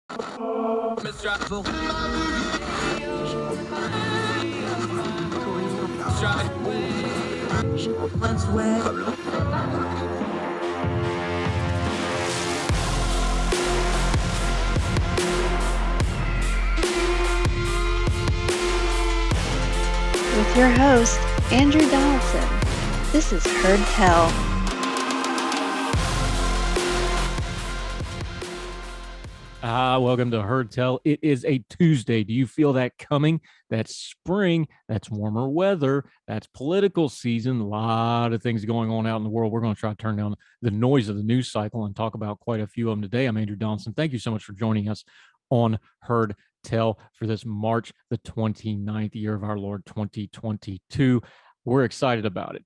With your host, Andrew Donaldson. This is Heard Tell. Welcome to Heard Tell. It is a Tuesday. Do you feel that coming? That's spring. That's warmer weather. That's political season. A lot of things going on out in the world. We're going to try to turn down the noise of the news cycle and talk about quite a few of them today. I'm Andrew Donaldson. Thank you so much for joining us on Heard Tell for this March the 29th, year of our Lord 2022. We're excited about it.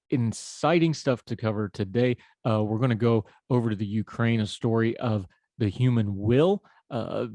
Inciting stuff to cover today. We're going to go over to the Ukraine, a story of the human will,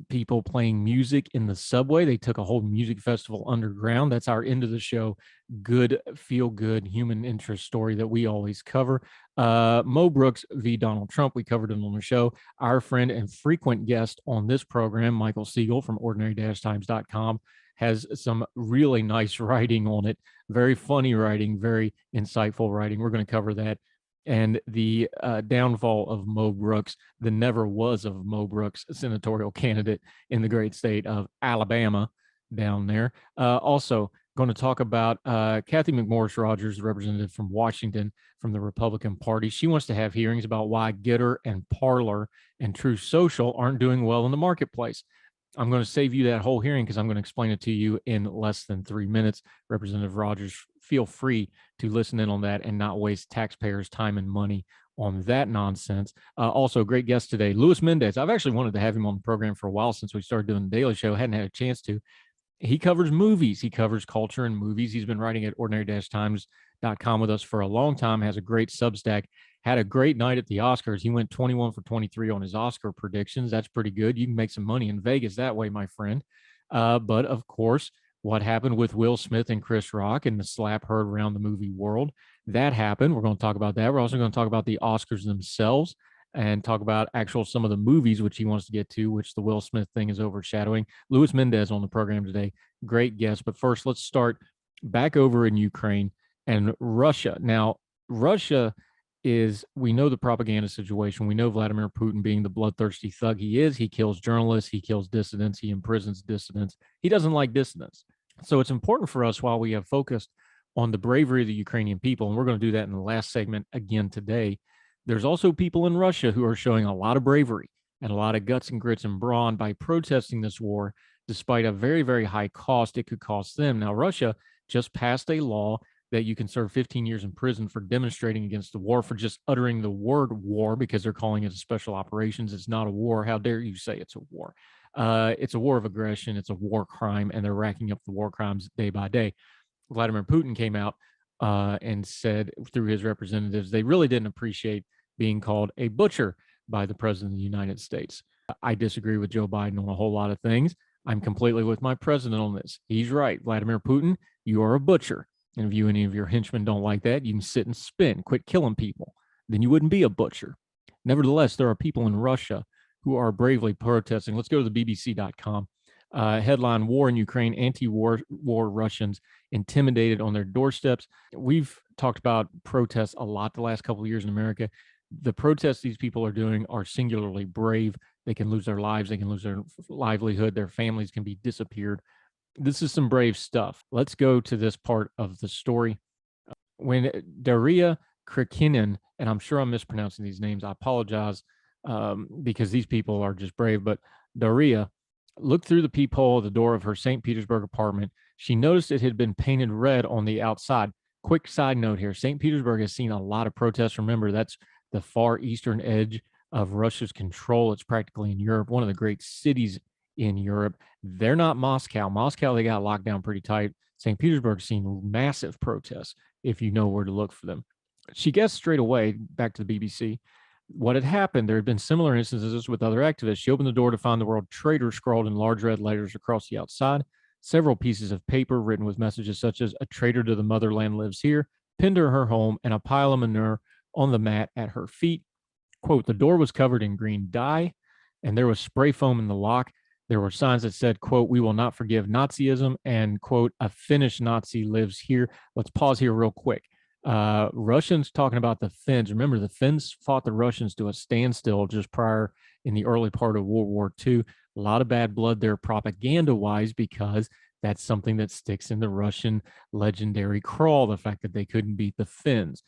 people playing music in the subway. They took a whole music festival underground. That's our end of the show. Good, feel good human interest story that we always cover. Mo Brooks v. Donald Trump. We covered him on the show. Our friend and frequent guest on this program, Michael Siegel from ordinary-times.com, has some really nice writing on it. Very funny writing, very insightful writing. We're going to cover that. And the downfall of Mo Brooks, the never was of Mo Brooks, senatorial candidate in the great state of Alabama down there. Also going to talk about Cathy McMorris Rodgers, the representative from Washington from the Republican Party. She wants to have hearings about why Gettr and Parler and True Social aren't doing well in the marketplace. I'm going to save you that whole hearing because I'm going to explain it to you in less than 3 minutes. Representative Rodgers, feel free to listen in on that and not waste taxpayers' time and money on that nonsense. Also, great guest today, Luis Mendez. I've actually wanted to have him on the program for a while since we started doing the Daily Show. Hadn't had a chance to. He covers movies. He covers culture and movies. He's been writing at ordinary-times.com with us for a long time, has a great Substack. Had a great night at the Oscars. He went 21 for 23 on his Oscar predictions. That's pretty good. You can make some money in Vegas that way, my friend. But of course, what happened with Will Smith and Chris Rock and the slap heard around the movie world, that happened. We're going to talk about that. We're also going to talk about the Oscars themselves and talk about some of the movies, which he wants to get to, which the Will Smith thing is overshadowing. Luis Mendez on the program today. Great guest. But first, let's start back over in Ukraine and Russia. Now, Russia is, we know the propaganda situation. We know Vladimir Putin being the bloodthirsty thug he is. He kills journalists. He kills dissidents. He imprisons dissidents. He doesn't like dissidents. So it's important for us, while we have focused on the bravery of the Ukrainian people, and we're going to do that in the last segment again today, there's also people in Russia who are showing a lot of bravery and a lot of guts and grits and brawn by protesting this war, despite a very, very high cost it could cost them. Now, Russia just passed a law that you can serve 15 years in prison for demonstrating against the war, for just uttering the word war, because they're calling it a special operations. It's not a war. How dare you say it's a war? It's a war of aggression. It's a war crime, and they're racking up the war crimes day by day. Vladimir Putin came out and said through his representatives they really didn't appreciate being called a butcher by the president of the United States. I disagree with Joe Biden on a whole lot of things. I'm completely with my president on this. He's right. Vladimir Putin, you are a butcher. And if you, any of your henchmen don't like that, you can sit and spin, quit killing people. Then you wouldn't be a butcher. Nevertheless, there are people in Russia who are bravely protesting. Let's go to the BBC.com. Headline, War in Ukraine, anti-war Russians intimidated on their doorsteps. We've talked about protests a lot the last couple of years in America. The protests these people are doing are singularly brave. They can lose their lives. They can lose their livelihood. Their families can be disappeared. This is some brave stuff. Let's go to this part of the story. When Daria Krikinen, and I'm sure I'm mispronouncing these names, I apologize because these people are just brave, but Daria looked through the peephole of the door of her St. Petersburg apartment. She noticed it had been painted red on the outside. Quick side note here, St. Petersburg has seen a lot of protests. Remember, that's the far eastern edge of Russia's control. It's practically in Europe, one of the great cities in Europe. They're not Moscow. Moscow, they got locked down pretty tight. St. Petersburg's seen massive protests if you know where to look for them. She guessed straight away, back to the BBC, what had happened. There had been similar instances with other activists. She opened the door to find the word traitor scrawled in large red letters across the outside. Several pieces of paper written with messages such as, "A traitor to the motherland lives here," pinned to her home, and a pile of manure on the mat at her feet. Quote, "The door was covered in green dye. and there was spray foam in the lock. There were signs that said, quote, "We will not forgive Nazism," and, quote, "A Finnish Nazi lives here." Let's pause here real quick. Russians talking about the Finns. Remember, the Finns fought the Russians to a standstill just prior in the early part of World War II. A lot of bad blood there propaganda-wise, because that's something that sticks in the Russian legendary crawl, the fact that they couldn't beat the Finns.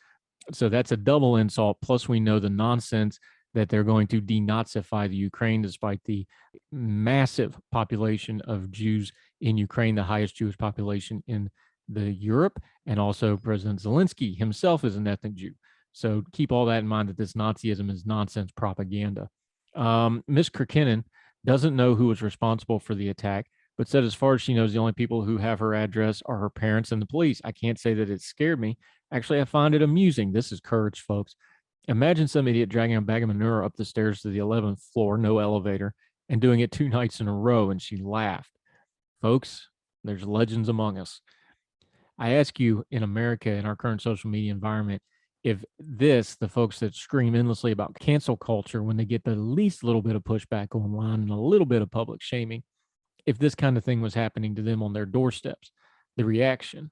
So that's a double insult. Plus, we know the nonsense that they're going to denazify the Ukraine, despite the massive population of Jews in Ukraine, the highest Jewish population in the Europe, and also President Zelensky himself is an ethnic Jew. So keep all that in mind, that this Nazism is nonsense propaganda. Ms. Kirkinen doesn't know who was responsible for the attack, but said as far as she knows, the only people who have her address are her parents and the police. I can't say that it scared me. Actually, I find it amusing. This is courage, folks. Imagine some idiot dragging a bag of manure up the stairs to the 11th floor, no elevator, and doing it 2 nights in a row, and she laughed. Folks, there's legends among us. I ask you, in America, in our current social media environment, if the folks that scream endlessly about cancel culture when they get the least little bit of pushback online and a little bit of public shaming, if this kind of thing was happening to them on their doorsteps, the reaction.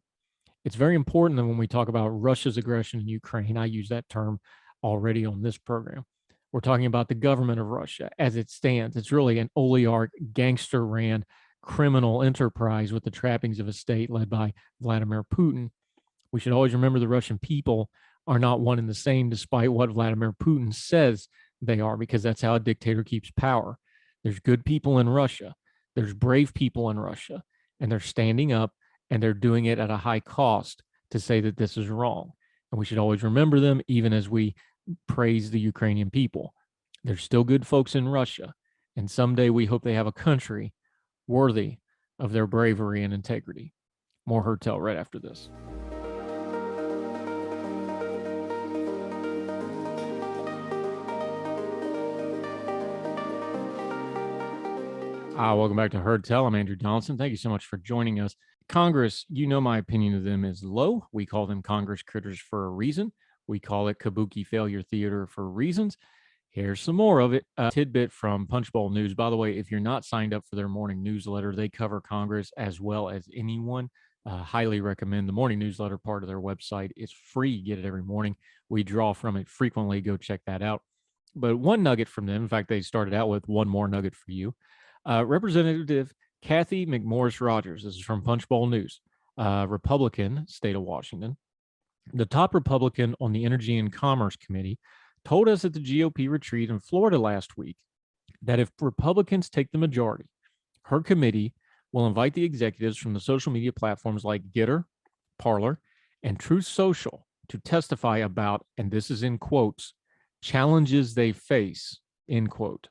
It's very important that when we talk about Russia's aggression in Ukraine, I use that term already on this program. We're talking about the government of Russia as it stands. It's really an oligarch, gangster ran criminal enterprise with the trappings of a state led by Vladimir Putin. We should always remember the Russian people are not one and the same, despite what Vladimir Putin says they are, because that's how a dictator keeps power. There's good people in Russia. There's brave people in Russia, and they're standing up, and they're doing it at a high cost to say that this is wrong. And we should always remember them, even as we praise the Ukrainian people. There's still good folks in Russia, and someday we hope they have a country worthy of their bravery and integrity. More Heard Tell right after this. Welcome back to Heard Tell. I'm Andrew Donaldson. Thank you so much for joining us. Congress, you know my opinion of them is low. We call them Congress critters for a reason. We call it kabuki failure theater for reasons. Here's some more of it. A tidbit from Punchbowl News. By the way, if you're not signed up for their morning newsletter, they cover Congress as well as anyone. Highly recommend the morning newsletter part of their website. It's free. You get it every morning. We draw from it frequently. Go check that out. But one nugget from them, in fact, they started out with one more nugget for you. Representative Kathy McMorris Rogers, this is from Punchbowl News, Republican, state of Washington. The top Republican on the Energy and Commerce Committee told us at the GOP retreat in Florida last week that if Republicans take the majority, her committee will invite the executives from the social media platforms like Gettr, Parler, and Truth Social to testify about, and this is in quotes, challenges they face, end quote,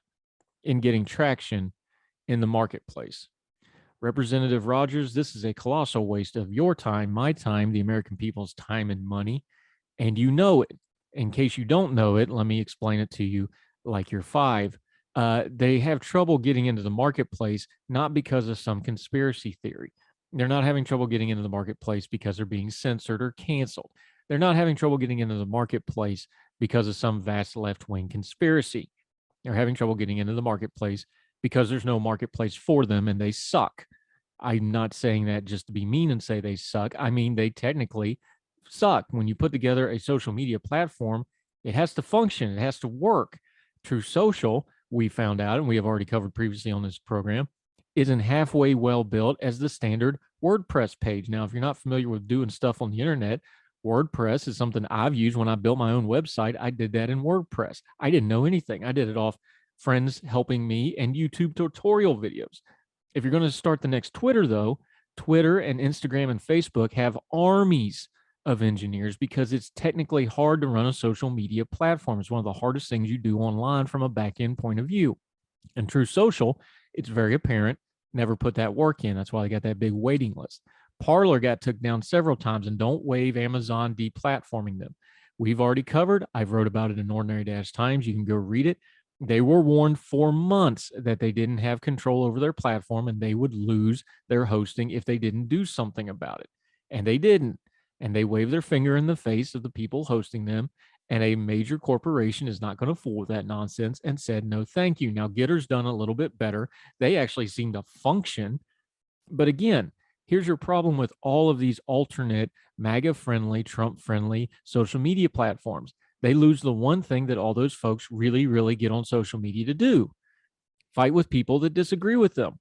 in getting traction in the marketplace. Representative Rogers, this is a colossal waste of your time, my time, the American people's time and money, and you know it. In case you don't know it, let me explain it to you like you're 5. They have trouble getting into the marketplace, not because of some conspiracy theory. They're not having trouble getting into the marketplace because they're being censored or canceled. They're not having trouble getting into the marketplace because of some vast left-wing conspiracy. They're having trouble getting into the marketplace because there's no marketplace for them and they suck. I'm not saying that just to be mean and say they suck. I mean, they technically suck. When you put together a social media platform, it has to function, it has to work. True Social, we found out, and we have already covered previously on this program, isn't halfway well built as the standard WordPress page. Now, if you're not familiar with doing stuff on the internet, WordPress is something I've used when I built my own website. I did that in WordPress. I didn't know anything. I did it off friends helping me and YouTube tutorial videos. If you're going to start the next Twitter, though, Twitter and Instagram and Facebook have armies of engineers because it's technically hard to run a social media platform. It's one of the hardest things you do online from a back-end point of view. And True Social, it's very apparent, never put that work in. That's why they got that big waiting list. Parler got took down several times, and don't wave Amazon deplatforming them. We've already covered. I've wrote about it in Ordinary Times. You can go read it. They were warned for months that they didn't have control over their platform and they would lose their hosting if they didn't do something about it. And they didn't. And they waved their finger in the face of the people hosting them. And a major corporation is not going to fool with that nonsense and said, no, thank you. Now, Gettr's done a little bit better. They actually seem to function. But again, here's your problem with all of these alternate MAGA friendly, Trump friendly social media platforms. They lose the one thing that all those folks really, really get on social media to do: fight with people that disagree with them.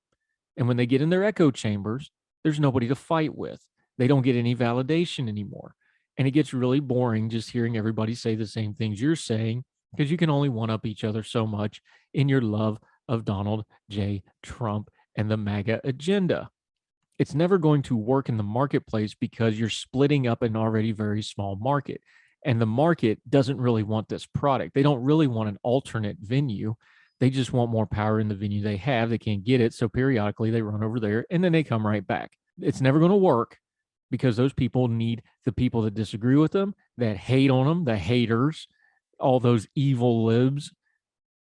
And when they get in their echo chambers, there's nobody to fight with. They don't get any validation anymore. And it gets really boring just hearing everybody say the same things you're saying, because you can only one up each other so much in your love of Donald J. Trump and the MAGA agenda. It's never going to work in the marketplace because you're splitting up an already very small market. And the market doesn't really want this product. They don't really want an alternate venue. They just want more power in the venue they have. They can't get it. So periodically they run over there and then they come right back. It's never going to work because those people need the people that disagree with them, that hate on them, the haters, all those evil libs.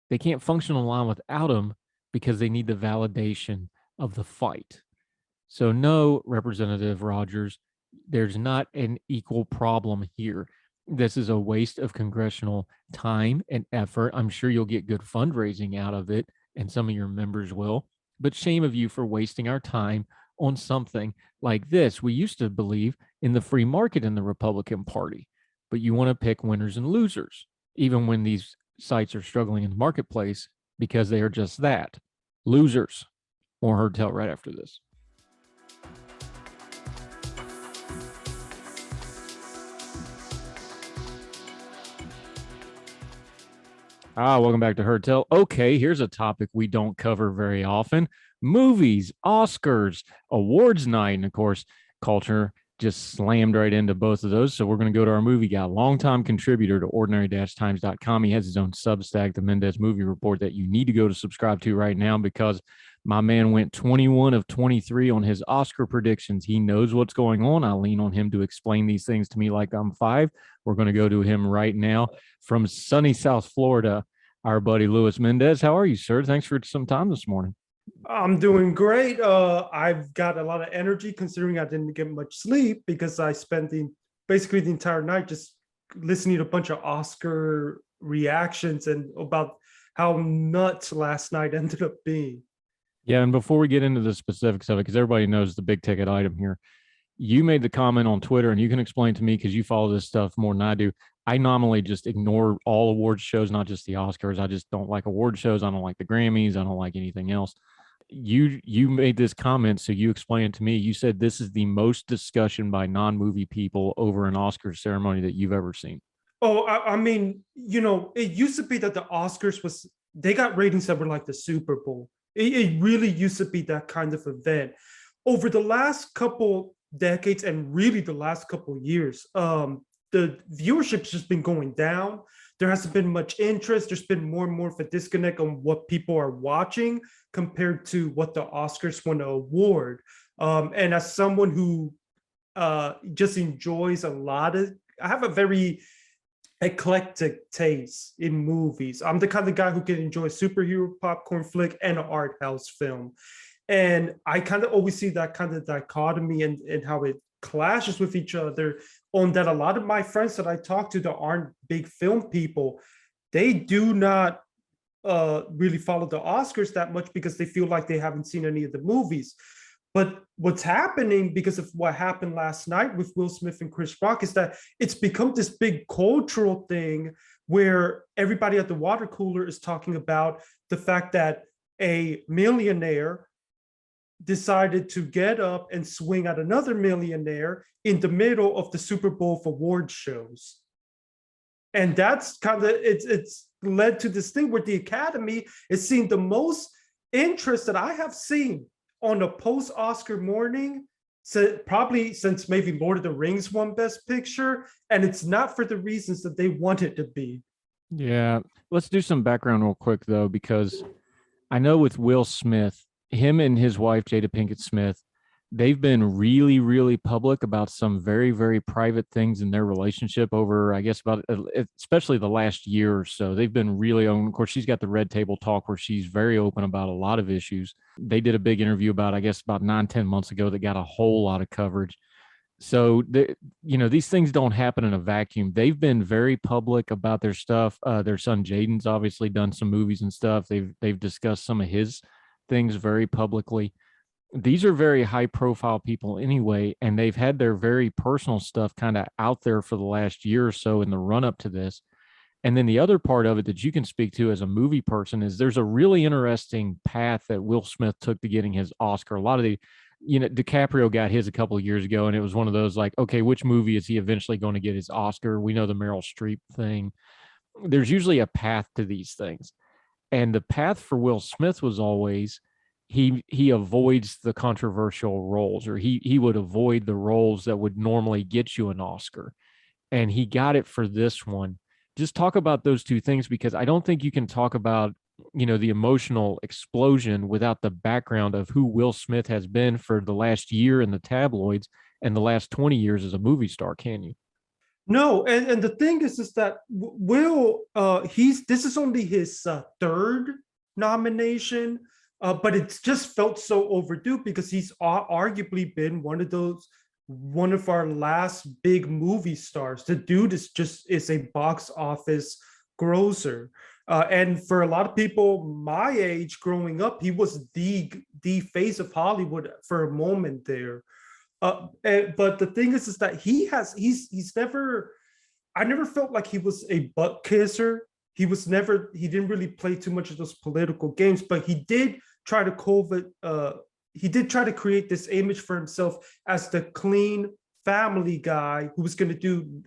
They can't function online without them because they need the validation of the fight. So no, Representative Rogers, there's not an equal problem here. This is a waste of congressional time and effort. I'm sure you'll get good fundraising out of it, and some of your members will, but shame of you for wasting our time on something like this. We used to believe in the free market in the Republican Party, but you want to pick winners and losers, even when these sites are struggling in the marketplace, because they are just that, losers. More Heard Tell right after this. Welcome back to Heard Tell. Okay, here's a topic we don't cover very often: movies, Oscars, awards night. And of course, culture just slammed right into both of those. So we're going to go to our movie guy, longtime contributor to ordinary-times.com. He has his own Substack, the Mendez Movie Report, that you need to go to subscribe to right now, because my man went 21 of 23 on his Oscar predictions. He knows what's going on. I lean on him to explain these things to me like I'm five. We're going to go to him right now from sunny South Florida, our buddy Luis Mendez. How are you, sir? Thanks for some time this morning. I'm doing great. I've got a lot of energy considering I didn't get much sleep because I spent basically the entire night just listening to a bunch of Oscar reactions and about how nuts last night ended up being. Yeah, and before we get into the specifics of it, because everybody knows the big ticket item here, you made the comment on Twitter, and you can explain to me because you follow this stuff more than I do. I normally just ignore all awards shows, not just the Oscars. I just don't like award shows. I don't like the Grammys. I don't like anything else. You made this comment, so you explained it to me. You said this is the most discussion by non-movie people over an Oscar ceremony that you've ever seen. Oh, I mean, it used to be that the Oscars they got ratings that were like the Super Bowl. It really used to be that kind of event. Over the last couple decades and really the last couple years, the viewership's just been going down. There hasn't been much interest. There's been more and more of a disconnect on what people are watching compared to what the Oscars want to award. And as someone who just enjoys I have a very eclectic taste in movies. I'm the kind of guy who can enjoy a superhero popcorn flick and an art house film. And I kind of always see that kind of dichotomy and how it clashes with each other, on that a lot of my friends that I talk to that aren't big film people, they do not really follow the Oscars that much because they feel like they haven't seen any of the movies. But what's happening because of what happened last night with Will Smith and Chris Rock is that it's become this big cultural thing where everybody at the water cooler is talking about the fact that a millionaire decided to get up and swing at another millionaire in the middle of the Super Bowl for award shows. And that's kind of, it's led to this thing where the Academy is seeing the most interest that I have seen on a post-Oscar morning, so probably since maybe Lord of the Rings won Best Picture, and it's not for the reasons that they want it to be. Yeah, let's do some background real quick, though, because I know with Will Smith, him and his wife, Jada Pinkett Smith, they've been really, really public about some very, very private things in their relationship over, I guess, about especially the last year or so. They've been really open. Of course, she's got the Red Table Talk where she's very open about a lot of issues. They did a big interview about, I guess, about 9-10 months ago that got a whole lot of coverage. So these things don't happen in a vacuum. They've been very public about their stuff. Their son Jaden's obviously done some movies and stuff. They've discussed some of his things very publicly. These are very high profile people anyway, and they've had their very personal stuff kind of out there for the last year or so in the run up to this. And then the other part of it that you can speak to as a movie person is there's a really interesting path that Will Smith took to getting his Oscar. A lot of DiCaprio got his a couple of years ago, and it was one of those like, okay, which movie is he eventually going to get his Oscar? We know the Meryl Streep thing. There's usually a path to these things. And the path for Will Smith was always he avoids the controversial roles, or he would avoid the roles that would normally get you an Oscar. And he got it for this one. Just talk about those two things, because I don't think you can talk about, the emotional explosion without the background of who Will Smith has been for the last year in the tabloids and the last 20 years as a movie star, can you? No, and the thing is that Will, this is only his third nomination, but it's just felt so overdue because he's arguably been one of our last big movie stars. The dude is a box office grosser. And for a lot of people my age growing up, he was the face of Hollywood for a moment there. But the thing is that I never felt like he was a butt kisser. He didn't really play too much of those political games, but he did try to create this image for himself as the clean family guy who was going to do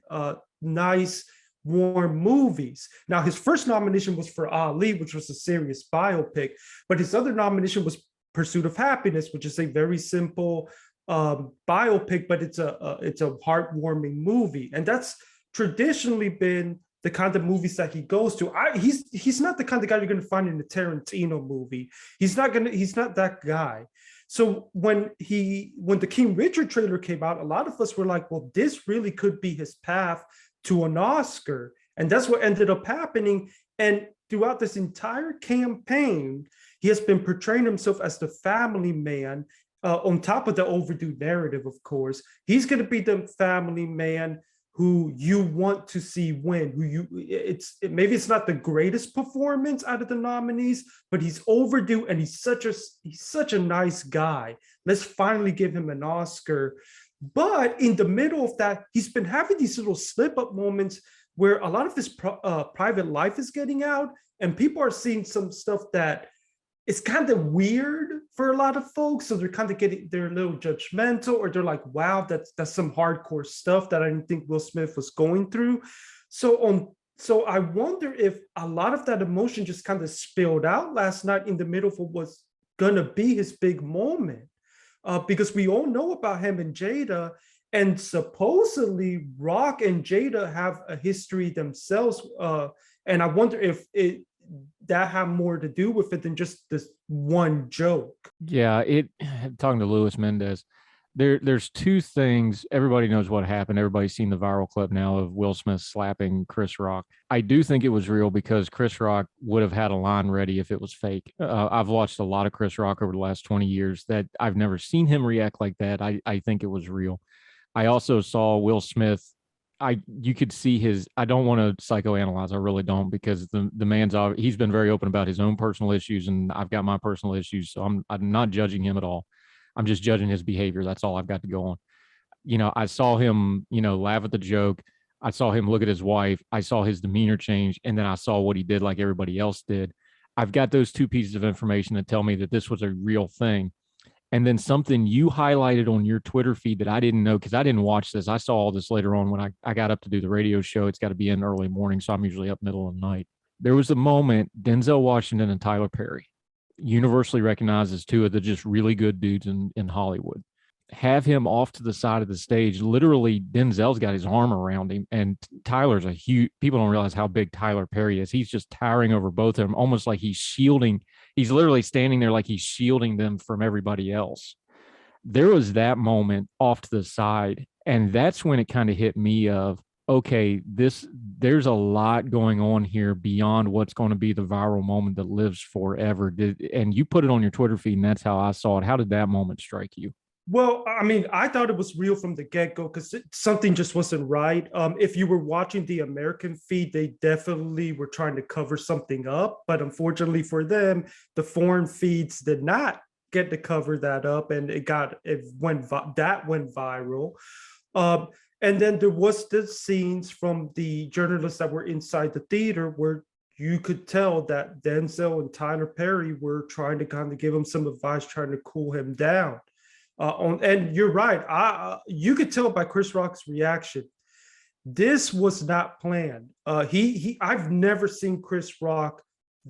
nice, warm movies. Now, his first nomination was for Ali, which was a serious biopic, but his other nomination was Pursuit of Happiness, which is a very simple biopic, but it's a heartwarming movie, and that's traditionally been the kind of movies that he goes to. He's not the kind of guy you're going to find in a Tarantino movie. He's not that guy. So when the King Richard trailer came out, a lot of us were like, well, this really could be his path to an Oscar, and that's what ended up happening. And throughout this entire campaign, he has been portraying himself as the family man. On top of the overdue narrative, of course, he's going to be the family man who you want to see win. Maybe it's not the greatest performance out of the nominees, but he's overdue, and he's such a nice guy. Let's finally give him an Oscar. But in the middle of that, he's been having these little slip-up moments where a lot of his private life is getting out, and people are seeing some stuff that it's kind of weird for a lot of folks. So they're a little judgmental, or they're like, wow, that's some hardcore stuff that I didn't think Will Smith was going through. So I wonder if a lot of that emotion just kind of spilled out last night in the middle of what was gonna be his big moment. Because we all know about him and Jada, and supposedly Rock and Jada have a history themselves. And I wonder if that have more to do with it than just this one joke. Yeah, talking to Luis Mendez, there's two things. Everybody knows what happened. Everybody's seen the viral clip now of Will Smith slapping Chris Rock. I do think it was real because Chris Rock would have had a line ready if it was fake. I've watched a lot of Chris Rock over the last 20 years that I've never seen him react like that. I think it was real. I also saw Will Smith. You could see I don't want to psychoanalyze. I really don't, because the man's, he's been very open about his own personal issues, and I've got my personal issues. So I'm not judging him at all. I'm just judging his behavior. That's all I've got to go on. I saw him, laugh at the joke. I saw him look at his wife. I saw his demeanor change. And then I saw what he did like everybody else did. I've got those two pieces of information that tell me that this was a real thing. And then something you highlighted on your Twitter feed that I didn't know, because I didn't watch this. I saw all this later on when I got up to do the radio show. It's got to be in early morning, so I'm usually up middle of the night. There was a moment, Denzel Washington and Tyler Perry, universally recognized as two of the just really good dudes in Hollywood, have him off to the side of the stage. Literally, Denzel's got his arm around him, and Tyler's a huge, people don't realize how big Tyler Perry is. He's just towering over both of them, almost like he's shielding. He's literally standing there like he's shielding them from everybody else. There was that moment off to the side, and that's when it kind of hit me of, okay, there's a lot going on here beyond what's going to be the viral moment that lives forever. And you put it on your Twitter feed, and that's how I saw it. How did that moment strike you? Well, I mean, I thought it was real from the get-go because something just wasn't right. If you were watching the American feed, they definitely were trying to cover something up, but unfortunately for them, the foreign feeds did not get to cover that up, and that went viral. Um, and then there was the scenes from the journalists that were inside the theater where you could tell that Denzel and Tyler Perry were trying to kind of give him some advice, trying to cool him down. And you're right. You could tell by Chris Rock's reaction. This was not planned. I've never seen Chris Rock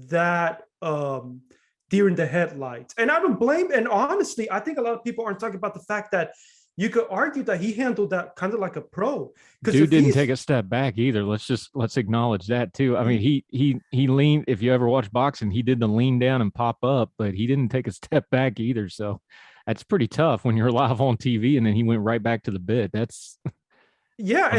that deer in the headlights, and I don't blame. And honestly, I think a lot of people aren't talking about the fact that you could argue that he handled that kind of like a pro. Dude didn't take a step back either. Let's acknowledge that too. I mean, he leaned. If you ever watch boxing, he did the lean down and pop up, but he didn't take a step back either. So that's pretty tough when you're live on TV, and then he went right back to the bit. That's yeah,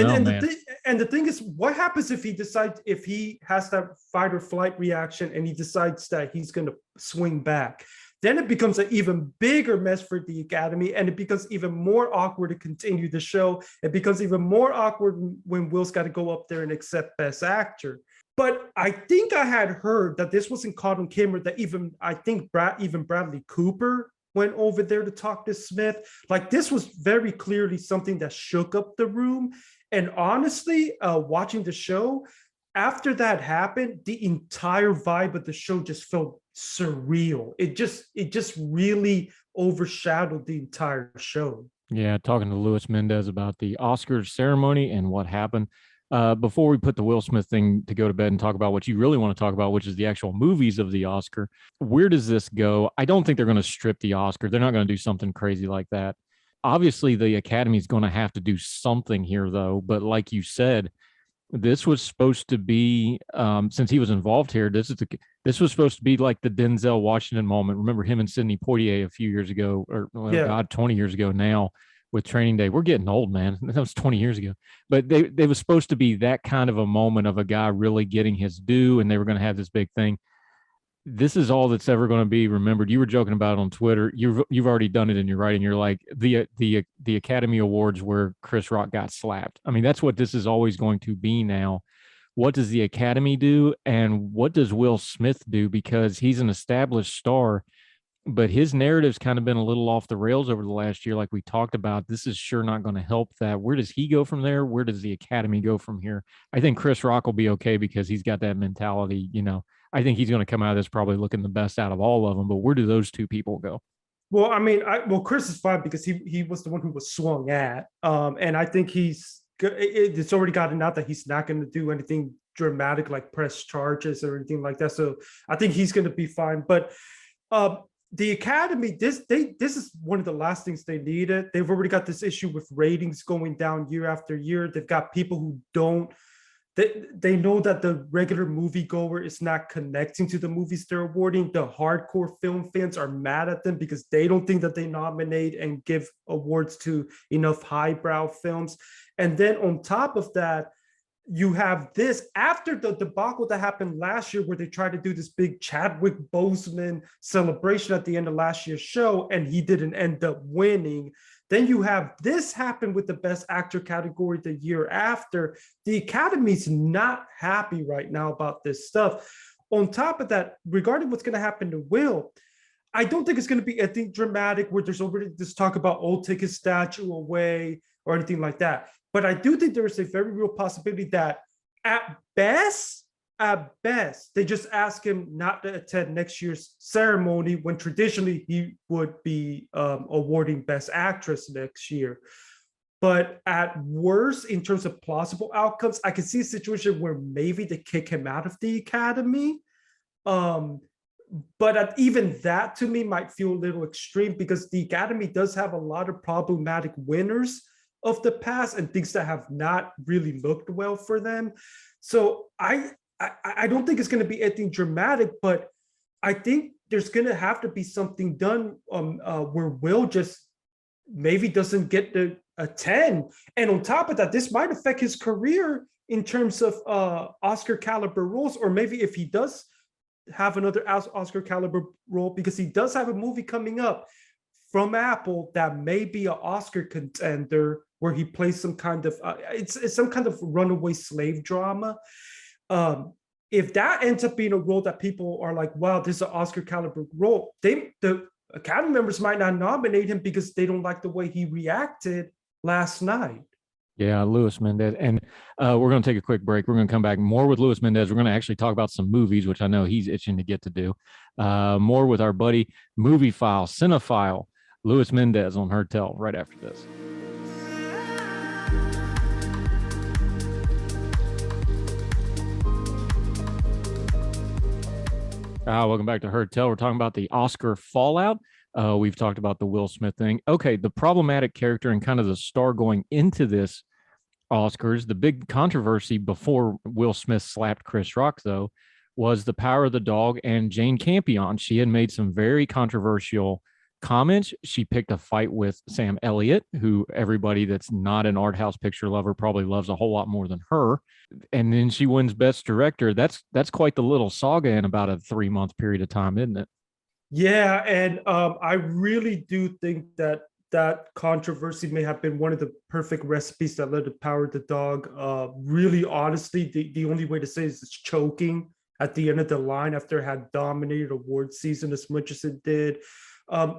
and the thing is, what happens if he has that fight or flight reaction and he decides that he's going to swing back? Then it becomes an even bigger mess for the Academy, and it becomes even more awkward to continue the show. It becomes even more awkward when Will's got to go up there and accept Best Actor. But I think I had heard that this wasn't caught on camera, that even Bradley Cooper went over there to talk to Smith. Like, this was very clearly something that shook up the room. And honestly, watching the show, after that happened, the entire vibe of the show just felt surreal. It just really overshadowed the entire show. Yeah, talking to Luis Mendez about the Oscars ceremony and what happened. Before we put the Will Smith thing to go to bed and talk about what you really want to talk about, which is the actual movies of the Oscar, where does this go? I don't think they're going to strip the Oscar. They're not going to do something crazy like that. Obviously, the Academy is going to have to do something here, though. But like you said, this was supposed to be, since he was involved here, this was supposed to be like the Denzel Washington moment. Remember him and Sidney Poitier a few years ago, or Yeah. God, 20 years ago now, with Training Day. We're getting old, man. That was 20 years ago. But they was supposed to be that kind of a moment of a guy really getting his due, and they were going to have this big thing. This is all that's ever going to be remembered. You were joking about it on Twitter. You've already done it in your writing. You're like the Academy Awards where Chris Rock got slapped. I mean, that's what this is always going to be now. What does the Academy do, and what does Will Smith do? Because he's an established star, but his narrative's kind of been a little off the rails over the last year, like we talked about. This is sure not going to help that. Where does he go from there? Where does the Academy go from here? I think Chris Rock will be okay because he's got that mentality. I think he's going to come out of this probably looking the best out of all of them. But where do those two people go? Well, I mean, Chris is fine because he was the one who was swung at, and I think it's already gotten out that he's not going to do anything dramatic like press charges or anything like that. So I think he's going to be fine. But the Academy, this is one of the last things they needed. They've already got this issue with ratings going down year after year. They've got people who don't. They know that the regular moviegoer is not connecting to the movies they're awarding. The hardcore film fans are mad at them because they don't think that they nominate and give awards to enough highbrow films. And then on top of that, you have this after the debacle that happened last year where they tried to do this big Chadwick Boseman celebration at the end of last year's show, and he didn't end up winning. Then you have this happen with the Best Actor category the year after. The Academy's not happy right now about this stuff. On top of that, regarding what's going to happen to Will, I don't think it's going to be anything dramatic where there's already this talk about, oh, take his statue away or anything like that. But I do think there is a very real possibility that at best, they just ask him not to attend next year's ceremony when traditionally he would be awarding Best Actress next year. But at worst, in terms of plausible outcomes, I can see a situation where maybe they kick him out of the Academy. But even that to me might feel a little extreme because the Academy does have a lot of problematic winners of the past and things that have not really looked well for them. So I don't think it's going to be anything dramatic, but I think there's going to have to be something done where Will just maybe doesn't get to attend. And on top of that, this might affect his career in terms of Oscar caliber roles, or maybe if he does have another Oscar caliber role, because he does have a movie coming up from Apple that may be an Oscar contender, where he plays some kind of it's some kind of runaway slave drama. If that ends up being a role that people are like, wow, this is an Oscar caliber role, the Academy members might not nominate him because they don't like the way he reacted last night. Yeah, Luis Mendez. And we're going to take a quick break. We're going to come back more with Luis Mendez. We're going to actually talk about some movies, which I know he's itching to get to do. More with our buddy, moviephile, cinephile, Luis Mendez on Heard Tell right after this. Welcome back to Heard Tell. We're talking about the Oscar fallout. We've talked about the Will Smith thing. Okay, the problematic character and kind of the star going into this Oscars, the big controversy before Will Smith slapped Chris Rock, though, was the Power of the Dog and Jane Campion. She had made some very controversial comments. She picked a fight with Sam Elliott, who everybody that's not an art house picture lover probably loves a whole lot more than her. And then she wins Best Director. That's quite the little saga in about a 3-month period of time, isn't it? Yeah, and I really do think that controversy may have been one of the perfect recipes that led to Power of the Dog. Really, honestly, the only way to say it is it's choking at the end of the line after it had dominated award season as much as it did.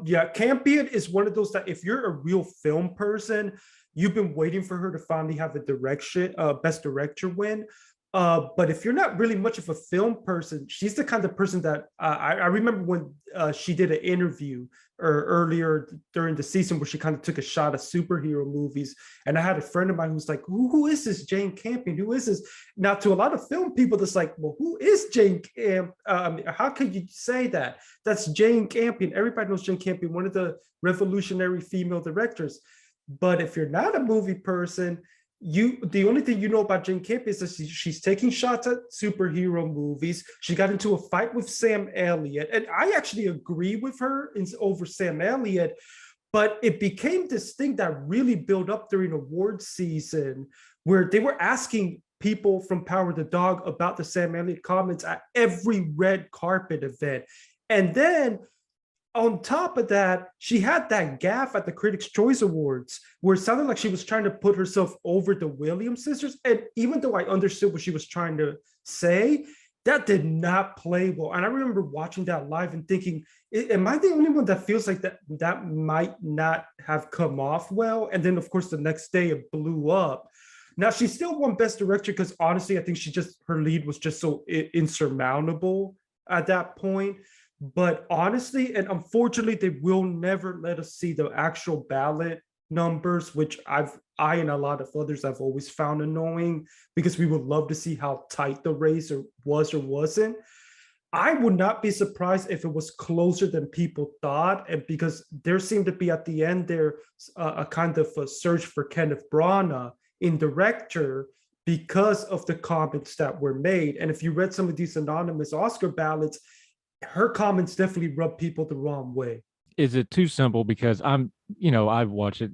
Yeah, Campion is one of those that if you're a real film person, you've been waiting for her to finally have a Best Director win. But if you're not really much of a film person, she's the kind of person that I remember when she did an interview earlier during the season where she kind of took a shot at superhero movies. And I had a friend of mine who's like, who is this Jane Campion? Who is this? Now, to a lot of film people, that's like, well, who is Jane Campion? How could you say that? That's Jane Campion. Everybody knows Jane Campion, one of the revolutionary female directors. But if you're not a movie person, the only thing you know about Jane Campion is that she's taking shots at superhero movies. She got into a fight with Sam Elliott, and I actually agree with her over Sam Elliott, but it became this thing that really built up during award season where they were asking people from Power of the Dog about the Sam Elliott comments at every red carpet event. And then on top of that, she had that gaffe at the Critics' Choice Awards where it sounded like she was trying to put herself over the Williams sisters. And even though I understood what she was trying to say, that did not play well. And I remember watching that live and thinking, am I the only one that feels like that might not have come off well? And then, of course, the next day it blew up. Now, she still won Best Director because honestly, I think her lead was just so insurmountable at that point. But honestly, and unfortunately, they will never let us see the actual ballot numbers, which I and a lot of others have always found annoying because we would love to see how tight the race was or wasn't. I would not be surprised if it was closer than people thought, and because there seemed to be at the end there a kind of a search for Kenneth Branagh in director because of the comments that were made. And if you read some of these anonymous Oscar ballots, her comments definitely rub people the wrong way. Is it too simple? Because I watch it.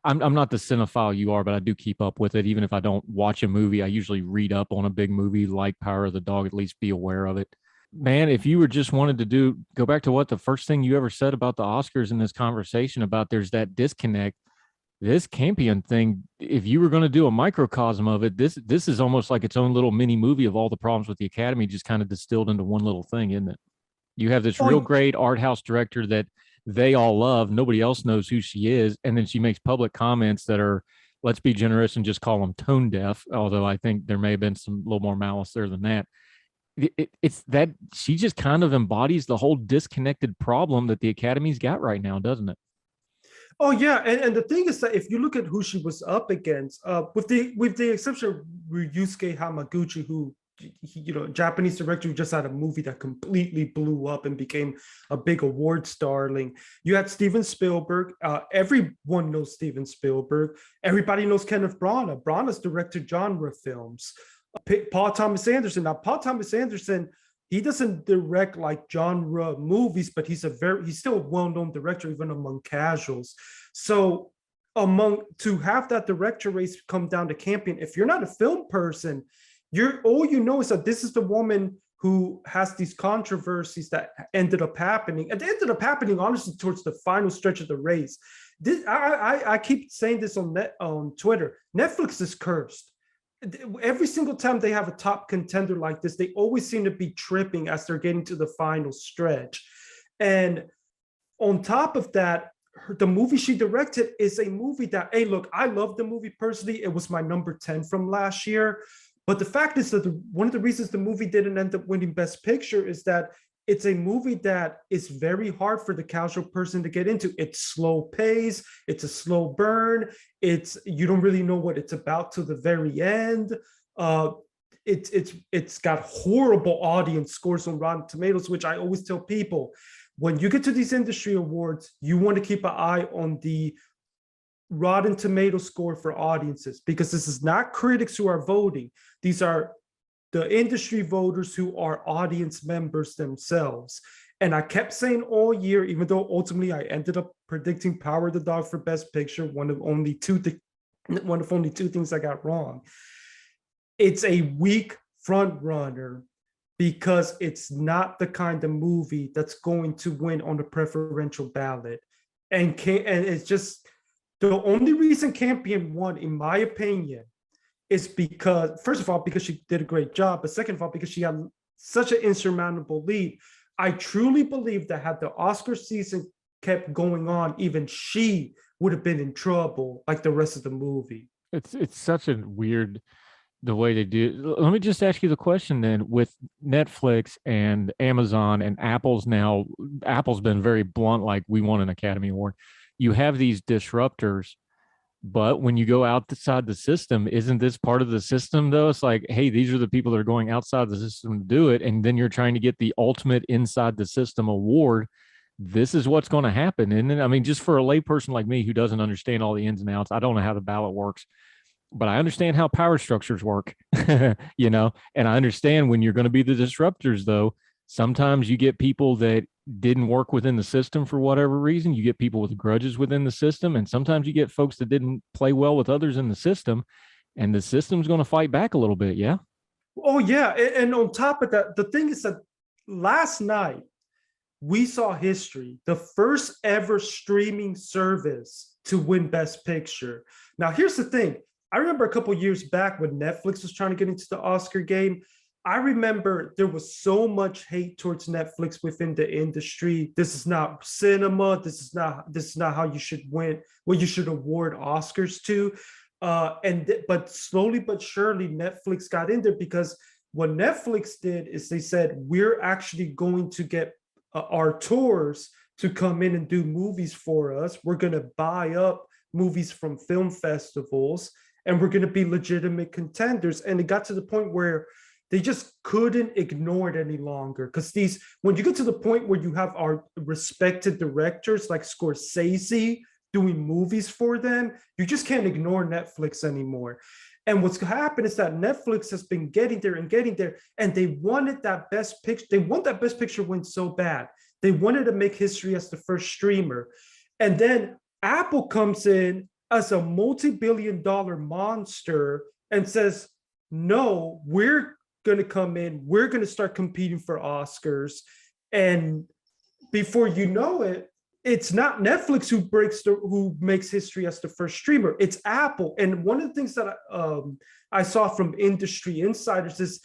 I'm not the cinephile you are, but I do keep up with it. Even if I don't watch a movie, I usually read up on a big movie like Power of the Dog, at least be aware of it. Man, if you were just wanted to go back to what the first thing you ever said about the Oscars in this conversation about there's that disconnect. This Campion thing, if you were going to do a microcosm of it, this is almost like its own little mini movie of all the problems with the Academy, just kind of distilled into one little thing, isn't it? You have this real great art house director that they all love. Nobody else knows who she is. And then she makes public comments that are, let's be generous and just call them tone deaf. Although I think there may have been some little more malice there than that. It's that she just kind of embodies the whole disconnected problem that the Academy's got right now, doesn't it? Oh yeah, and the thing is that if you look at who she was up against, with the exception of Ryusuke Hamaguchi, who Japanese director who just had a movie that completely blew up and became a big awards darling. You had Steven Spielberg. Everyone knows Steven Spielberg. Everybody knows Kenneth Branagh. Branagh's directed genre films. Paul Thomas Anderson. Now, Paul Thomas Anderson, he doesn't direct like genre movies, but he's still a well-known director even among casuals. So to have that director race come down to Campion, if you're not a film person, all you know is that this is the woman who has these controversies that ended up happening. And they ended up happening, honestly, towards the final stretch of the race. I keep saying this on Twitter. Netflix is cursed. Every single time they have a top contender like this, they always seem to be tripping as they're getting to the final stretch. And on top of that, the movie she directed is a movie that, hey, look, I love the movie personally. It was my number 10 from last year. But the fact is that one of the reasons the movie didn't end up winning Best Picture is that it's a movie that is very hard for the casual person to get into. It's slow pace. It's a slow burn. You don't really know what it's about to the very end. It's got horrible audience scores on Rotten Tomatoes, which I always tell people, when you get to these industry awards, you want to keep an eye on the Rotten Tomato score for audiences, because this is not critics who are voting. These are the industry voters who are audience members themselves. And I kept saying all year, even though ultimately I ended up predicting Power of the Dog for Best Picture, one of only two things I got wrong. It's a weak front runner because it's not the kind of movie that's going to win on the preferential ballot. And it's just, the only reason Campion won, in my opinion, is because, first of all, because she did a great job, but second of all, because she had such an insurmountable lead. I truly believe that had the Oscar season kept going on, even she would have been in trouble like the rest of the movie. It's such a weird, the way they do it. Let me just ask you the question then, with Netflix and Amazon and Apple's been very blunt, like, we want an Academy Award. You have these disruptors, but when you go outside the system, isn't this part of the system though? It's like, hey, these are the people that are going outside the system to do it. And then you're trying to get the ultimate inside the system award. This is what's going to happen. And then, I mean, just for a layperson like me who doesn't understand all the ins and outs, I don't know how the ballot works, but I understand how power structures work, and I understand when you're going to be the disruptors, though, sometimes you get people that didn't work within the system for whatever reason. You get people with grudges within the system, and sometimes you get folks that didn't play well with others in the system, and the system's going to fight back a little bit. Yeah. Oh, yeah. And on top of that, the thing is that last night we saw history, the first ever streaming service to win Best Picture. Now, here's the thing. I remember a couple years back when Netflix was trying to get into the Oscar game. I remember there was so much hate towards Netflix within the industry. This is not cinema. This is not how you should win, what you should award Oscars to. But slowly but surely, Netflix got in there, because what Netflix did is they said, we're actually going to get our tours to come in and do movies for us. We're going to buy up movies from film festivals, and we're going to be legitimate contenders. And it got to the point where they just couldn't ignore it any longer. Because when you get to the point where you have our respected directors like Scorsese doing movies for them, you just can't ignore Netflix anymore. And what's happened is that Netflix has been getting there, and they wanted that Best Picture. They want that Best Picture win so bad. They wanted to make history as the first streamer. And then Apple comes in as a multi-billion-dollar monster and says, no, we're going to come in, we're going to start competing for Oscars. And before you know it, it's not Netflix who makes history as the first streamer, it's Apple. And one of the things that I saw from industry insiders is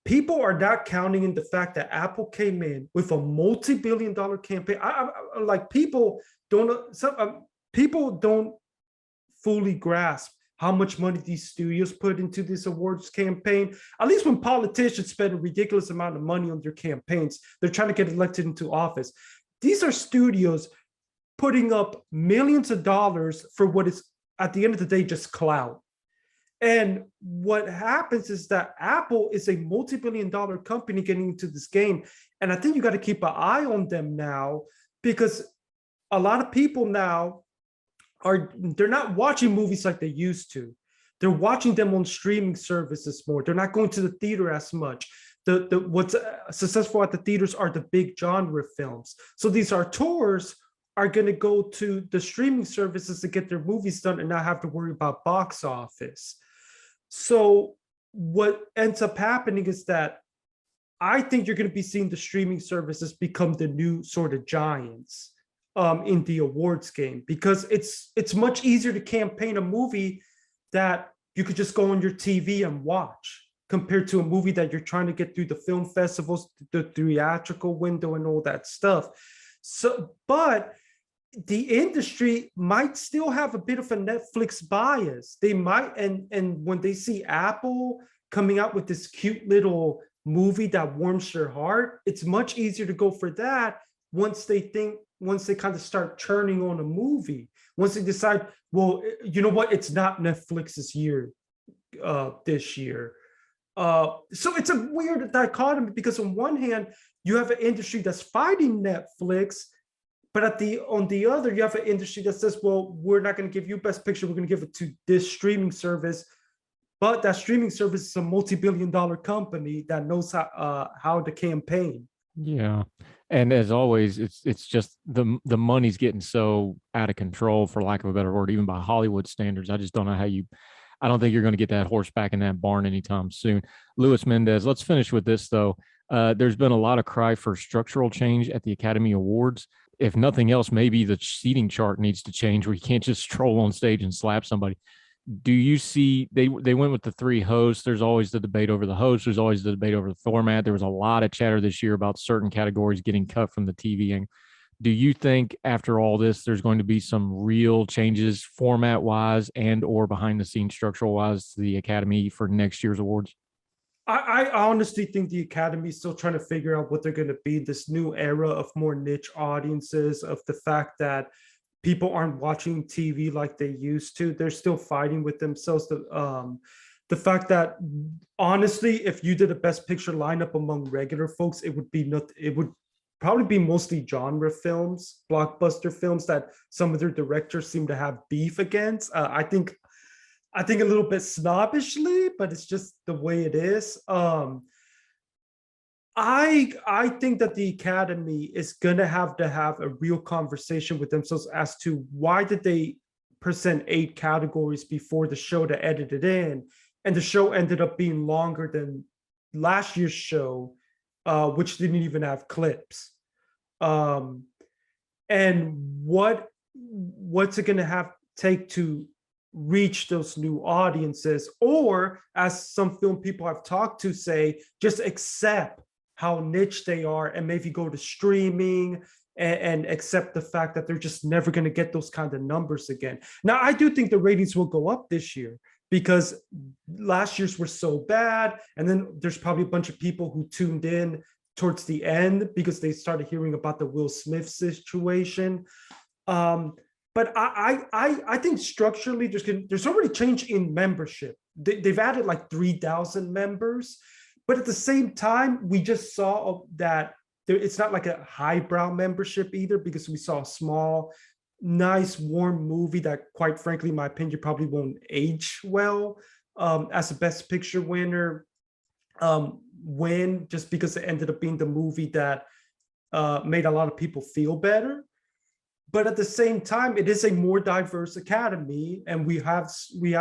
people are not counting in the fact that Apple came in with a multi-billion-dollar campaign. People don't fully grasp how much money these studios put into this awards campaign. At least when politicians spend a ridiculous amount of money on their campaigns, they're trying to get elected into office. These are studios putting up millions of dollars for what is, at the end of the day, just clout. And what happens is that Apple is a multi-billion-dollar company getting into this game. And I think you got to keep an eye on them now, because a lot of people now they're not watching movies like they used to. They're watching them on streaming services more. They're not going to the theater as much. What's successful at the theaters are the big genre films. So these auteurs are going to go to the streaming services to get their movies done and not have to worry about box office. So what ends up happening is that I think you're going to be seeing the streaming services become the new sort of giants in the awards game, because it's much easier to campaign a movie that you could just go on your TV and watch, compared to a movie that you're trying to get through the film festivals, the theatrical window, and all that stuff. So, but the industry might still have a bit of a Netflix bias. They might, and when they see Apple coming out with this cute little movie that warms your heart, it's much easier to go for that once they kind of start turning on a movie. Once they decide, well, you know what, it's not Netflix's year this year. So it's a weird dichotomy, because on one hand, you have an industry that's fighting Netflix, but on the other, you have an industry that says, well, we're not going to give you Best Picture, we're going to give it to this streaming service. But that streaming service is a multi-billion-dollar company that knows how to campaign. Yeah. And as always, it's just the money's getting so out of control, for lack of a better word, even by Hollywood standards. I just don't know I don't think you're going to get that horse back in that barn anytime soon. Luis Mendez, let's finish with this, though. There's been a lot of cry for structural change at the Academy Awards. If nothing else, maybe the seating chart needs to change, where you can't just stroll on stage and slap somebody. Do you see they went with the 3 hosts? There's always the debate over the host. There's always the debate over the format. There was a lot of chatter this year about certain categories getting cut from the TV. And do you think after all this, there's going to be some real changes format wise and or behind the scenes structural wise to the Academy for next year's awards? I honestly think the Academy is still trying to figure out what they're going to be. This new era of more niche audiences, of the fact that people aren't watching TV like they used to. They're still fighting with themselves. The fact that, honestly, if you did a Best Picture lineup among regular folks, it would probably be mostly genre films, blockbuster films that some of their directors seem to have beef against. I think a little bit snobbishly, but it's just the way it is. I think that the Academy is gonna have to have a real conversation with themselves as to why did they present 8 categories before the show to edit it in, and the show ended up being longer than last year's show, which didn't even have clips. And what's it gonna take to reach those new audiences, or, as some film people I've talked to say, just accept how niche they are and maybe go to streaming and accept the fact that they're just never going to get those kind of numbers again. Now, I do think the ratings will go up this year, because last year's were so bad, and then there's probably a bunch of people who tuned in towards the end because they started hearing about the Will Smith situation. But I think structurally there's already change in membership. They've added like 3,000 members, but at the same time, we just saw that it's not like a highbrow membership either, because we saw a small, nice, warm movie that, quite frankly, in my opinion, probably won't age well as a Best Picture winner win, just because it ended up being the movie that made a lot of people feel better. But at the same time, it is a more diverse Academy, and we have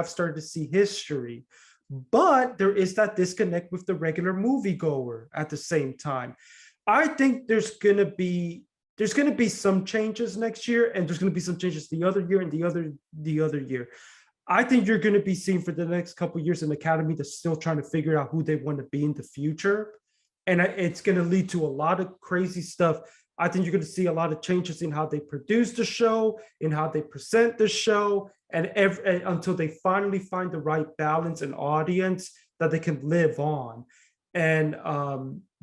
started to see history. But there is that disconnect with the regular moviegoer at the same time. I think there's gonna be some changes next year, and there's gonna be some changes the other year and the other year. I think you're gonna be seeing for the next couple of years an Academy that's still trying to figure out who they want to be in the future, and it's gonna lead to a lot of crazy stuff. I think you're going to see a lot of changes in how they produce the show, in how they present the show, and until they finally find the right balance and audience that they can live on. And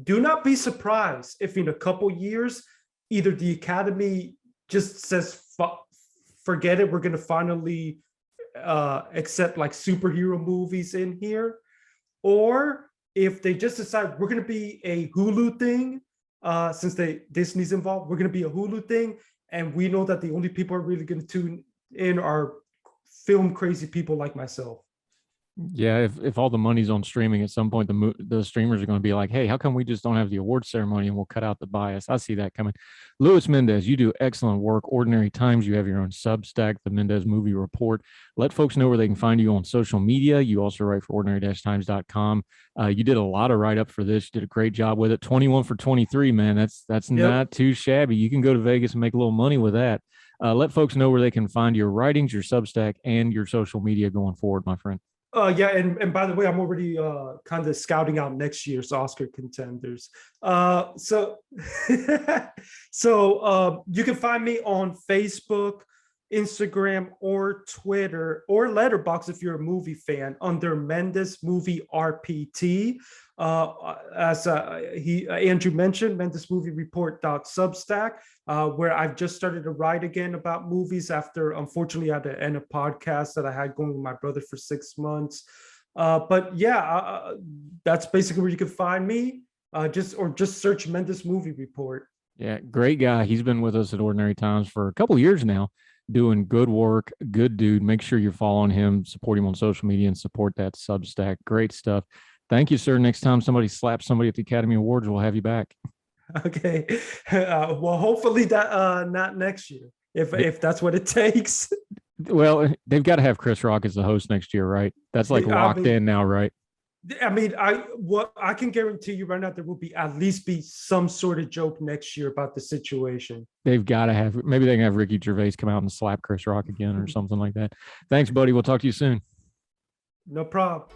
do not be surprised if in a couple years, either the Academy just says, forget it, we're going to finally accept like superhero movies in here, or if they just decide we're going to be a Hulu thing. Since Disney's involved, we're going to be a Hulu thing, and we know that the only people are really going to tune in are film crazy people like myself. Yeah, if all the money's on streaming, at some point the streamers are going to be like, "Hey, how come we just don't have the award ceremony and we'll cut out the bias?" I see that coming. Luis Mendez, you do excellent work. Ordinary Times, you have your own Substack, the Mendez Movie Report. Let folks know where they can find you on social media. You also write for ordinary-times.com. You did a lot of write up for this. You did a great job with it. 21 for 23, man. That's Yep. not too shabby. You can go to Vegas and make a little money with that. Let folks know where they can find your writings, your Substack, and your social media going forward, my friend. Yeah, and by the way, I'm already kind of scouting out next year's Oscar contenders. So you can find me on Facebook, Instagram, or Twitter, or Letterboxd if you're a movie fan, under Mendez Movie RPT. As Andrew mentioned, Mendez Movie Report.substack, where I've just started to write again about movies after, unfortunately, I had to end a podcast that I had going with my brother for 6 months. But yeah, that's basically where you can find me. Just search Mendez Movie Report. Yeah, great guy. He's been with us at Ordinary Times for a couple of years now, doing good work. Good dude. Make sure you're following him, support him on social media, and support that Substack. Great stuff. Thank you, sir. Next time somebody slaps somebody at the Academy Awards, we'll have you back. Okay. Well, hopefully that not next year, if that's what it takes. Well, they've got to have Chris Rock as the host next year, right? That's like locked in now, right? What I can guarantee you right now, there will be at least be some sort of joke next year about the situation. They've got to have, maybe they can have Ricky Gervais come out and slap Chris Rock again or something like that. Thanks, buddy. We'll talk to you soon. No problem.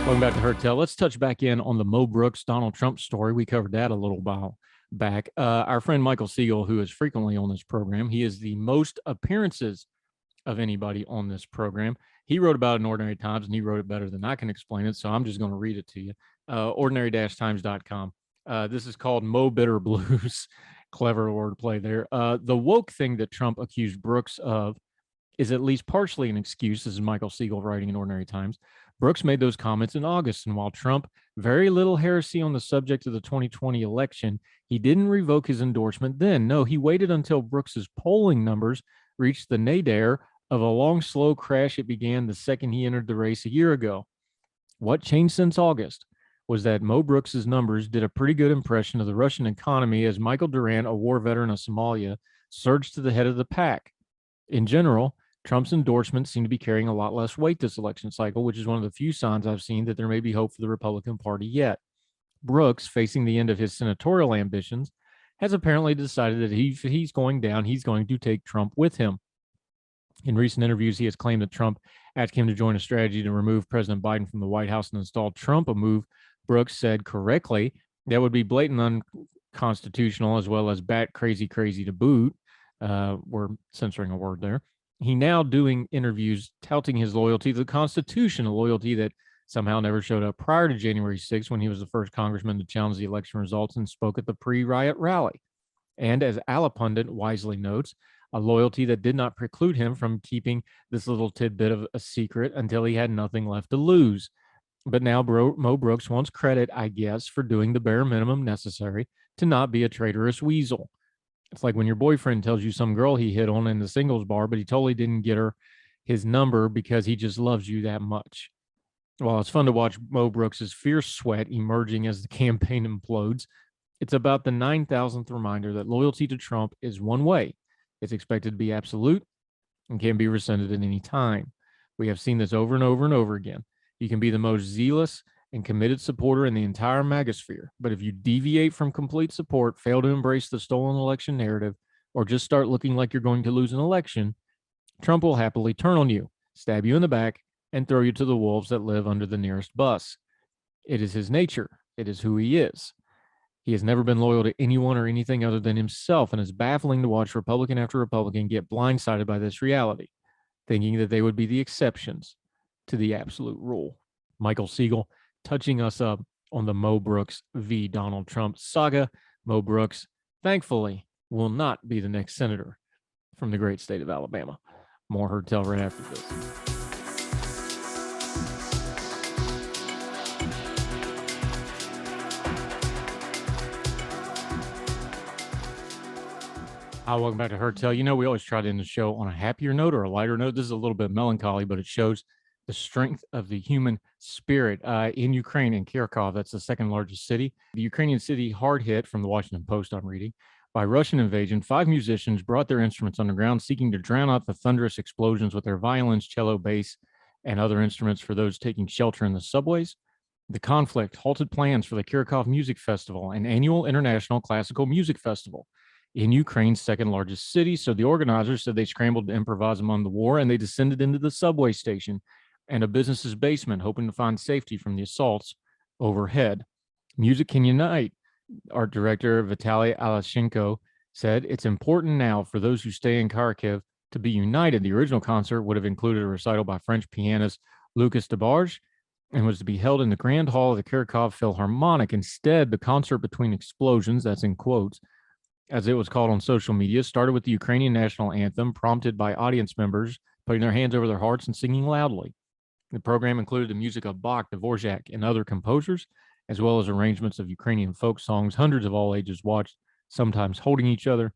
Welcome back to Heard Tell. Let's touch back in on the Mo Brooks, Donald Trump story. We covered that a little while back. Our friend Michael Siegel, who is frequently on this program, he is the most appearances of anybody on this program. He wrote about it in Ordinary Times, and he wrote it better than I can explain it, so I'm just going to read it to you. Ordinary-times.com. This is called Mo Bitter Blues. Clever wordplay there. The woke thing that Trump accused Brooks of is at least partially an excuse. This is Michael Siegel writing in Ordinary Times. Brooks made those comments in August, and while Trump, very little heresy on the subject of the 2020 election, he didn't revoke his endorsement then. No, he waited until Brooks's polling numbers reached the nadir of a long, slow crash it began the second he entered the race a year ago. What changed since August was that Mo Brooks's numbers did a pretty good impression of the Russian economy as Michael Durant, a war veteran of Somalia, surged to the head of the pack. In general, Trump's endorsements seem to be carrying a lot less weight this election cycle, which is one of the few signs I've seen that there may be hope for the Republican Party yet. Brooks, facing the end of his senatorial ambitions, has apparently decided that if he's going down, he's going to take Trump with him. In recent interviews, he has claimed that Trump asked him to join a strategy to remove President Biden from the White House and install Trump, a move Brooks said correctly that would be blatant unconstitutional as well as bat crazy to boot. We're censoring a word there. He now doing interviews touting his loyalty to the Constitution, a loyalty that somehow never showed up prior to January 6th when he was the first congressman to challenge the election results and spoke at the pre-riot rally. And as Alapundit wisely notes, a loyalty that did not preclude him from keeping this little tidbit of a secret until he had nothing left to lose. But now Mo Brooks wants credit, I guess, for doing the bare minimum necessary to not be a traitorous weasel. It's like when your boyfriend tells you some girl he hit on in the singles bar, but he totally didn't get her his number because he just loves you that much. While it's fun to watch Mo Brooks's fierce sweat emerging as the campaign implodes, it's about the 9,000th reminder that loyalty to Trump is one way. It's expected to be absolute and can be rescinded at any time. We have seen this over and over and over again. You can be the most zealous and committed supporter in the entire magosphere, but if you deviate from complete support, fail to embrace the stolen election narrative, or just start looking like you're going to lose an election, Trump will happily turn on you, stab you in the back, and throw you to the wolves that live under the nearest bus. It is his nature. It is who he is. He has never been loyal to anyone or anything other than himself, and it's baffling to watch Republican after Republican get blindsided by this reality, thinking that they would be the exceptions to the absolute rule. Michael Siegel touching us up on the Mo Brooks v. Donald Trump saga. Mo Brooks, thankfully, will not be the next senator from the great state of Alabama. More Heard Tell right after this. Welcome back to Heard Tell. You know, we always try to end the show on a happier note or a lighter note. This is a little bit melancholy, but it shows the strength of the human spirit. In Ukraine, in Kharkov, that's the second largest city. The Ukrainian city hard hit, from the Washington Post I'm reading, by Russian invasion. 5 musicians brought their instruments underground, seeking to drown out the thunderous explosions with their violins, cello, bass, and other instruments for those taking shelter in the subways. The conflict halted plans for the Kharkov Music Festival, an annual international classical music festival in Ukraine's second largest city. So the organizers said they scrambled to improvise among the war, and they descended into the subway station and a business's basement, hoping to find safety from the assaults overhead. Music can unite, art director Vitaly Alashenko said. It's important now for those who stay in Kharkiv to be united. The original concert would have included a recital by French pianist Lucas Debarge and was to be held in the Grand Hall of the Kharkov Philharmonic. Instead, the concert between explosions, that's in quotes, as it was called on social media, started with the Ukrainian national anthem, prompted by audience members putting their hands over their hearts and singing loudly. The program included the music of Bach, Dvorak, and other composers, as well as arrangements of Ukrainian folk songs. Hundreds of all ages watched, sometimes holding each other.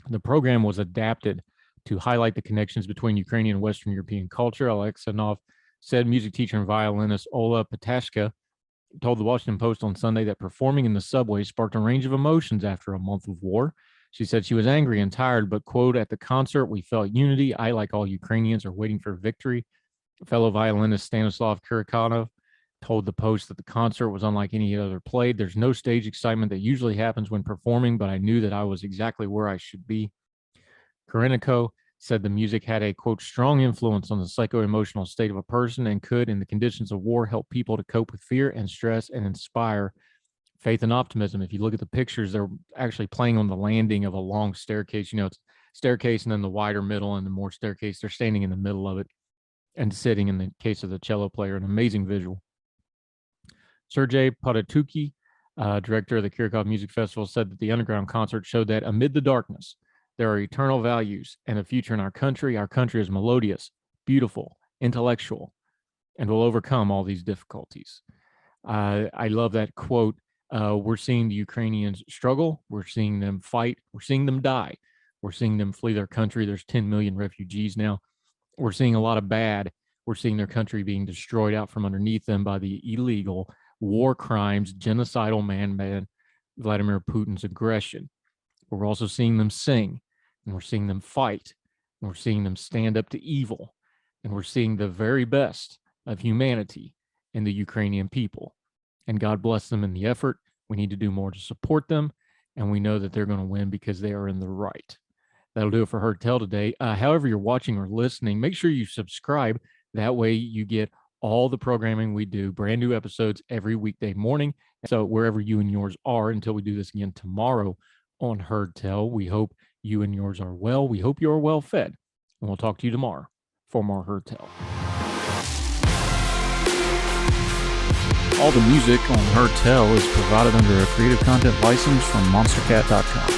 The program was adapted to highlight the connections between Ukrainian and Western European culture. Alexanov said music teacher and violinist Ola Patashka told the Washington Post on Sunday that performing in the subway sparked a range of emotions after a month of war. She said she was angry and tired, but, quote, at the concert, we felt unity. I, like all Ukrainians, are waiting for victory. Fellow violinist Stanislav Kirikanov told the Post that the concert was unlike any other played. There's no stage excitement that usually happens when performing, but I knew that I was exactly where I should be. Kareniko said the music had a, quote, strong influence on the psycho-emotional state of a person and could, in the conditions of war, help people to cope with fear and stress and inspire faith and optimism. If you look at the pictures, they're actually playing on the landing of a long staircase. You know, it's staircase and then the wider middle and the more staircase. They're standing in the middle of it and sitting, in the case of the cello player. An amazing visual. Sergei Podatuki, director of the Kharkov Music Festival, said that the underground concert showed that amid the darkness, there are eternal values and a future in our country. Our country is melodious, beautiful, intellectual, and will overcome all these difficulties. I love that quote. We're seeing the Ukrainians struggle. We're seeing them fight. We're seeing them die. We're seeing them flee their country. There's 10 million refugees now. We're seeing a lot of bad. We're seeing their country being destroyed out from underneath them by the illegal war crimes, genocidal man Vladimir Putin's aggression. But we're also seeing them sing, and we're seeing them fight, and we're seeing them stand up to evil, and we're seeing the very best of humanity in the Ukrainian people. And God bless them in the effort. We need to do more to support them, and we know that they're going to win because they are in the right. That'll do it for Heard Tell today. However you're watching or listening, make sure you subscribe. That way you get all the programming we do, brand new episodes every weekday morning. So wherever you and yours are, until we do this again tomorrow on Heard Tell, we hope you and yours are well. We hope you're well fed. And we'll talk to you tomorrow for more Heard Tell. All the music on Heard Tell is provided under a Creative Content license from monstercat.com.